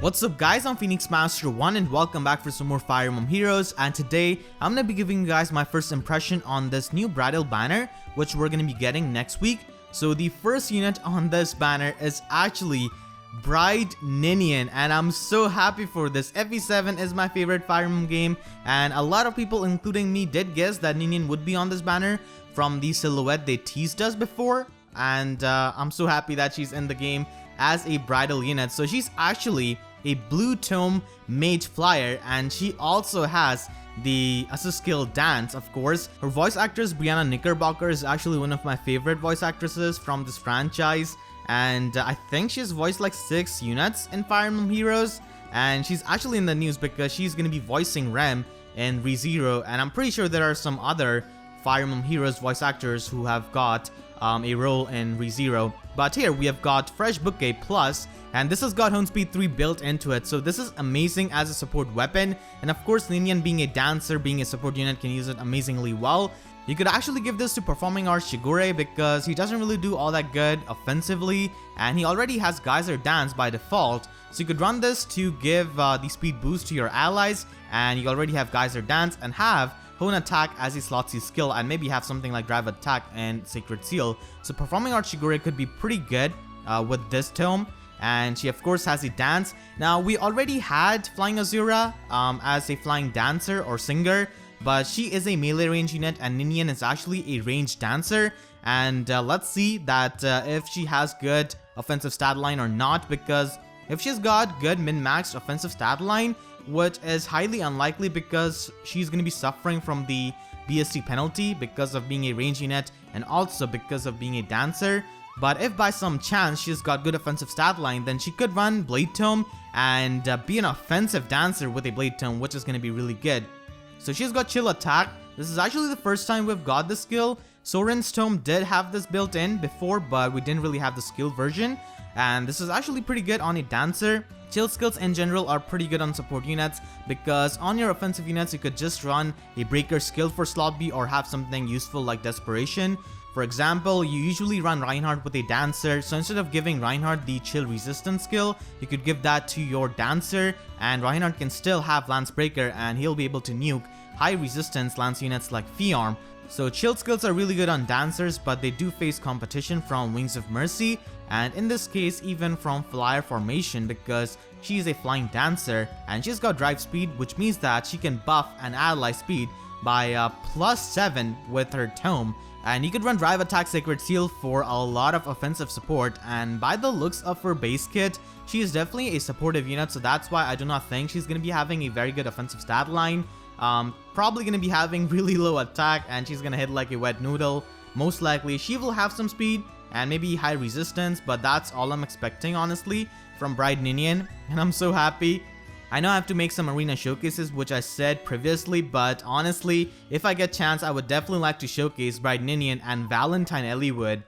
What's up guys, I'm Phoenix Master 1 and welcome back for some more Fire Emblem Heroes, and today I'm gonna be giving you guys my first impression on this new Bridal Banner, which we're gonna be getting next week. So the first unit on this banner is actually Bride Ninian, and I'm so happy for this. FE7 is my favorite Fire Emblem game, and a lot of people including me did guess that Ninian would be on this banner from the silhouette they teased us before, and I'm so happy that she's in the game as a bridal unit. So she's actually a blue tome mage flyer, and she also has the assist skill dance. Of course, her voice actress Brianna Knickerbocker is actually one of my favorite voice actresses from this franchise, and I think she's voiced like 6 units in Fire Emblem Heroes, and she's actually in the news because she's gonna be voicing Rem in ReZero, and I'm pretty sure there are some other Fire Emblem Heroes voice actors who have got a role in ReZero. But here we have got Fresh Bouquet Plus, and this has got Hone Speed 3 built into it, so this is amazing as a support weapon. And of course, Ninian being a dancer, being a support unit, can use it amazingly well. You could actually give this to Performing Arts Shigure because he doesn't really do all that good offensively, and he already has Geyser Dance by default, so you could run this to give the speed boost to your allies, and you already have Geyser Dance and have Hone Attack as a slot C skill, and maybe have something like Drive Attack and Sacred Seal. So Performing Arts Shigure could be pretty good with this tome. And she of course has a dance. Now we already had Flying Azura as a flying dancer or singer, but she is a melee range unit and Ninian is actually a ranged dancer. And let's see that if she has good offensive stat line or not, because if she's got good min-maxed offensive stat line, which is highly unlikely because she's going to be suffering from the BST penalty because of being a range unit and also because of being a dancer. But if by some chance she's got good offensive stat line, then she could run Blade Tome and be an offensive dancer with a Blade Tome, which is going to be really good. So she's got Chill Attack. This is actually the first time we've got this skill. Soren's Tome did have this built in before, but we didn't really have the skill version. And this is actually pretty good on a dancer. Chill skills in general are pretty good on support units because on your offensive units you could just run a breaker skill for slot B or have something useful like Desperation. For example, you usually run Reinhardt with a dancer, so instead of giving Reinhardt the chill resistance skill, you could give that to your dancer, and Reinhardt can still have Lance Breaker and he'll be able to nuke high resistance lance units like Fiarm. So chill skills are really good on dancers, but they do face competition from Wings of Mercy, and in this case even from Flyer Formation because she's a flying dancer and she's got drive speed, which means that she can buff an ally speed by +7 with her tome. And you could run Drive Attack Sacred Seal for a lot of offensive support, and by the looks of her base kit, she is definitely a supportive unit, so that's why I do not think she's going to be having a very good offensive stat line. Probably going to be having really low attack, and she's going to hit like a wet noodle. Most likely she will have some speed and maybe high resistance, but that's all I'm expecting honestly from Bride Ninian, and I'm so happy. I know I have to make some arena showcases, which I said previously, but honestly, if I get chance, I would definitely like to showcase Bride Ninian and Valentine Elliewood.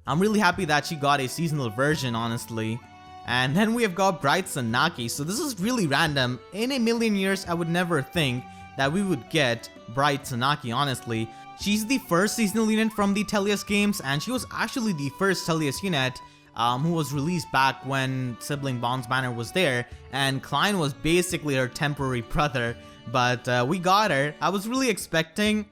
I'm really happy that she got a seasonal version, honestly. And then we have got Bride Sanaki, so this is really random. In a million years, I would never think that we would get Bride Sanaki, honestly. She's the first seasonal unit from the Tellius games, and she was actually the first Tellius unit who was released back when Sibling Bonds banner was there, and Klein was basically her temporary brother, but we got her. I was really expecting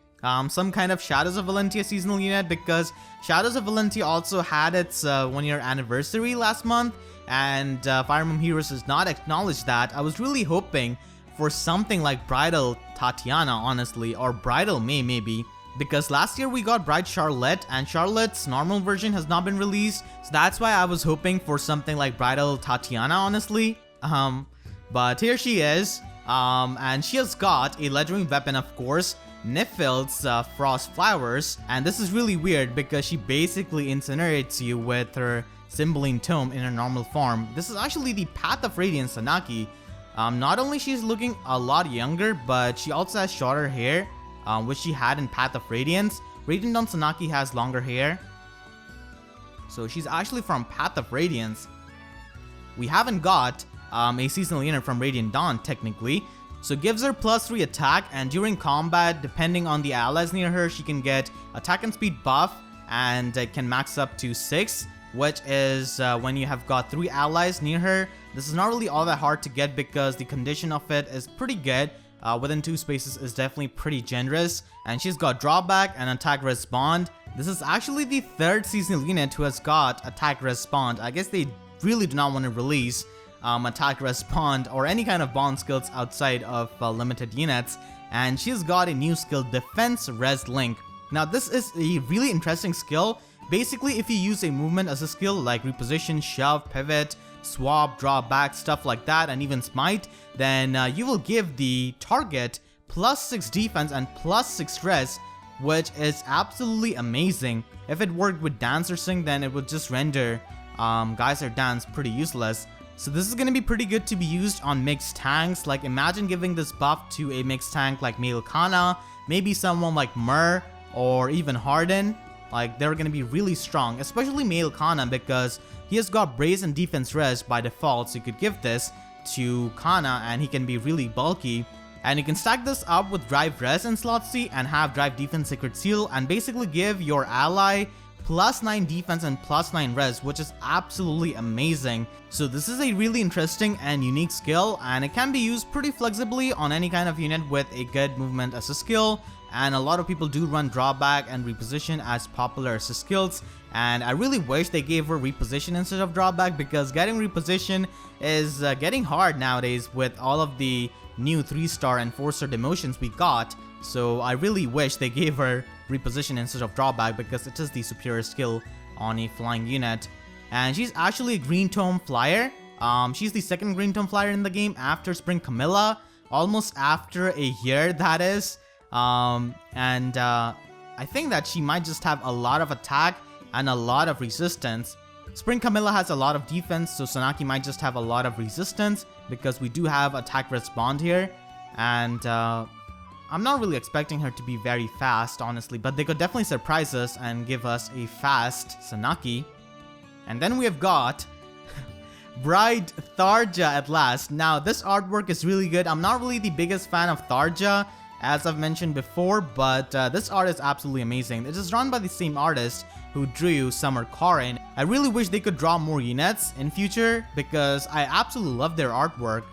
some kind of Shadows of Valentia seasonal unit because Shadows of Valentia also had its 1-year anniversary last month, and Fire Emblem Heroes does not acknowledge that. I was really hoping for something like Bridal Tatiana, honestly, or Bridal May maybe. Because last year we got Bride Charlotte, and Charlotte's normal version has not been released, so that's why I was hoping for something like Bridal Tatiana, honestly. But here she is, and she has got a legendary weapon, of course, Nifild's Frost Flowers, and this is really weird because she basically incinerates you with her Cymbeline Tome in her normal form. This is actually the Path of Radiance Sanaki. Not only she's looking a lot younger, but she also has shorter hair, which she had in Path of Radiance. Radiant Dawn Sanaki has longer hair, so she's actually from Path of Radiance. We haven't got a seasonal unit from Radiant Dawn technically, so gives her +3 attack, and during combat, depending on the allies near her, she can get attack and speed buff, and can max up to 6, which is when you have got 3 allies near her, This is not really all that hard to get because the condition of it is pretty good. Within 2 spaces is definitely pretty generous, and she's got drawback and attack respond. This is actually the 3rd seasonal unit who has got attack respond. I guess they really do not want to release attack respond or any kind of bond skills outside of limited units, and she's got a new skill, defense res link. Now this is a really interesting skill. Basically, if you use a movement as a skill like reposition, shove, pivot, swap, draw back, stuff like that, and even smite, then you will give the target +6 defense and +6 res, which is absolutely amazing. If it worked with dance or sing, then it would just render geyser dance pretty useless. So this is going to be pretty good to be used on mixed tanks. Like, imagine giving this buff to a mixed tank like Male Kana, maybe someone like Mur or even Harden. Like, they're going to be really strong, especially Male Kana, because he has got brace and defense res by default. So you could give this to Kana and he can be really bulky. And you can stack this up with drive res in slot C and have drive defense secret seal and basically give your ally +9 defense and +9 res, which is absolutely amazing. So this is a really interesting and unique skill, and it can be used pretty flexibly on any kind of unit with a good movement as a skill. And a lot of people do run drawback and reposition as popular assist skills, and I really wish they gave her reposition instead of drawback, because getting reposition is getting hard nowadays with all of the new 3-star and 4-star demotions we got. So I really wish they gave her reposition instead of drawback, because it is the superior skill on a flying unit. And she's actually a green tome flyer. She's the 2nd green tome flyer in the game after Spring Camilla, almost after a year, that is. I think that she might just have a lot of attack and a lot of resistance. Spring Camilla has a lot of defense, so Sanaki might just have a lot of resistance because we do have attack respond here. And I'm not really expecting her to be very fast, honestly, but they could definitely surprise us and give us a fast Sanaki. And then we have got Bride Tharja at last. Now this artwork is really good. I'm not really the biggest fan of Tharja, as I've mentioned before, but this art is absolutely amazing. It is drawn by the same artist who drew Summer Karin. I really wish they could draw more units in future because I absolutely love their artwork.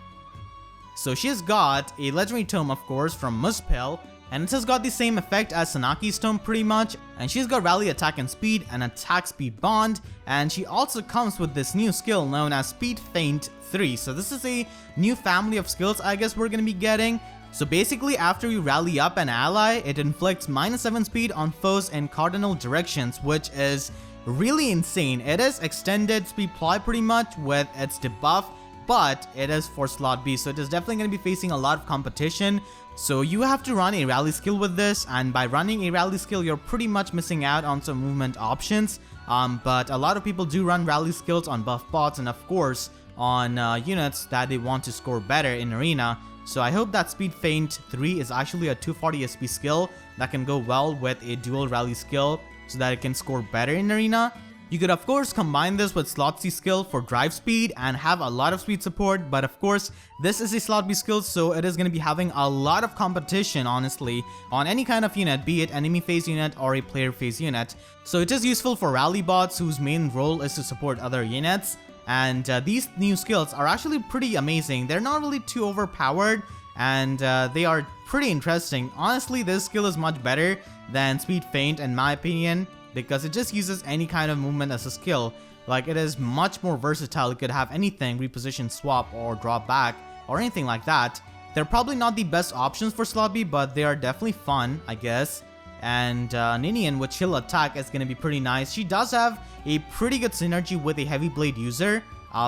So she's got a legendary tome, of course, from Muspel, and it has got the same effect as Sanaki's tome pretty much, and she's got rally attack and speed and attack speed bond, and she also comes with this new skill known as Speed Feint 3. So this is a new family of skills I guess we're gonna be getting. So basically, after you rally up an ally, it inflicts -7 speed on foes in cardinal directions, which is really insane. It is extended speed ply pretty much with its debuff, but it is for slot B, so it is definitely going to be facing a lot of competition. So you have to run a rally skill with this, and by running a rally skill, you're pretty much missing out on some movement options. But a lot of people do run rally skills on buff bots and of course on units that they want to score better in arena. So I hope that Speed Feint 3 is actually a 240 SP skill that can go well with a dual rally skill so that it can score better in arena. You could of course combine this with slot C skill for drive speed and have a lot of speed support, but of course this is a slot B skill, so it is going to be having a lot of competition honestly on any kind of unit, be it enemy phase unit or a player phase unit. So it is useful for rally bots whose main role is to support other units. And these new skills are actually pretty amazing. They're not really too overpowered, and they are pretty interesting. Honestly, this skill is much better than Speed Feint in my opinion, because it just uses any kind of movement as a skill. Like, it is much more versatile. It could have anything, reposition, swap, or draw back, or anything like that. They're probably not the best options for slot B, but they are definitely fun, I guess. And Ninian with chill attack is going to be pretty nice. She does have a pretty good synergy with a heavy blade user,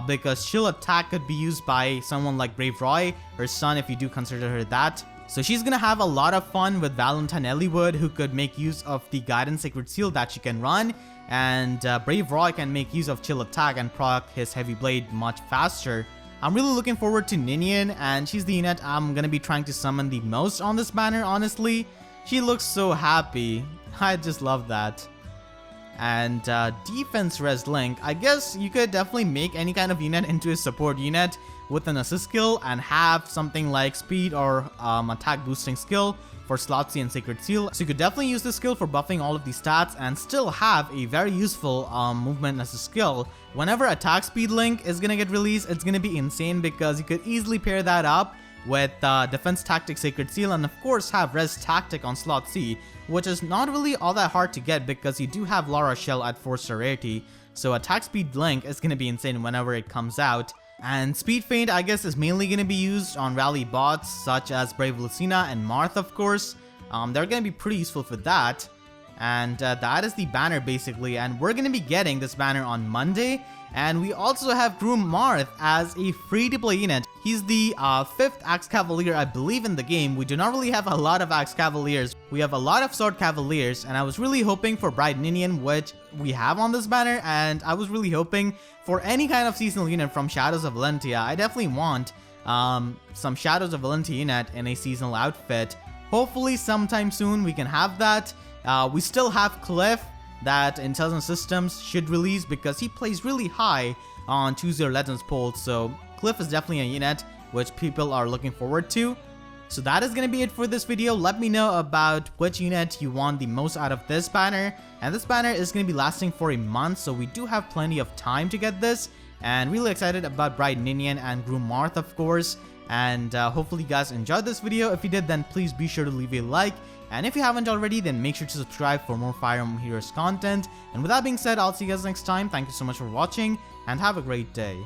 because chill attack could be used by someone like Brave Roy, her son, if you do consider her that. So she's gonna have a lot of fun with Valentine Ellwood, who could make use of the guidance sacred seal that she can run, and Brave Roy can make use of chill attack and proc his heavy blade much faster. I'm really looking forward to Ninian, and she's the unit I'm gonna be trying to summon the most on this banner, honestly. She looks so happy. I just love that. And defense res link, I guess you could definitely make any kind of unit into a support unit with an assist skill and have something like speed or attack boosting skill for slot C and Sacred Seal. So you could definitely use this skill for buffing all of these stats and still have a very useful movement as a skill. Whenever attack speed link is gonna get released, it's gonna be insane because you could easily pair that up with defense tactic Sacred Seal and of course have res tactic on slot C, which is not really all that hard to get because you do have Lara Shell at 4-star rarity. So attack speed link is gonna be insane whenever it comes out. And Speed Feint, I guess, is mainly going to be used on rally bots such as Brave Lucina and Marth, of course. They're going to be pretty useful for that. And that is the banner, basically. And we're going to be getting this banner on Monday. And we also have Groom Marth as a free-to-play unit. He's the 5th Axe Cavalier, I believe, in the game. We do not really have a lot of Axe Cavaliers. We have a lot of Sword Cavaliers. And I was really hoping for Bride Ninian, which we have on this banner. And I was really hoping for any kind of seasonal unit from Shadows of Valentia. I definitely want some Shadows of Valentia unit in a seasonal outfit. Hopefully sometime soon we can have that. We still have Cliff that Intelligent Systems should release because he plays really high on Choose Your Legends polls. So Cliff is definitely a unit which people are looking forward to. So that is going to be it for this video. Let me know about which unit you want the most out of this banner. And this banner is going to be lasting for a month, so we do have plenty of time to get this. And really excited about Bride Ninian and Groom Marth, of course. And hopefully you guys enjoyed this video. If you did, then please be sure to leave a like. And if you haven't already, then make sure to subscribe for more Fire Emblem Heroes content. And with that being said, I'll see you guys next time. Thank you so much for watching and have a great day.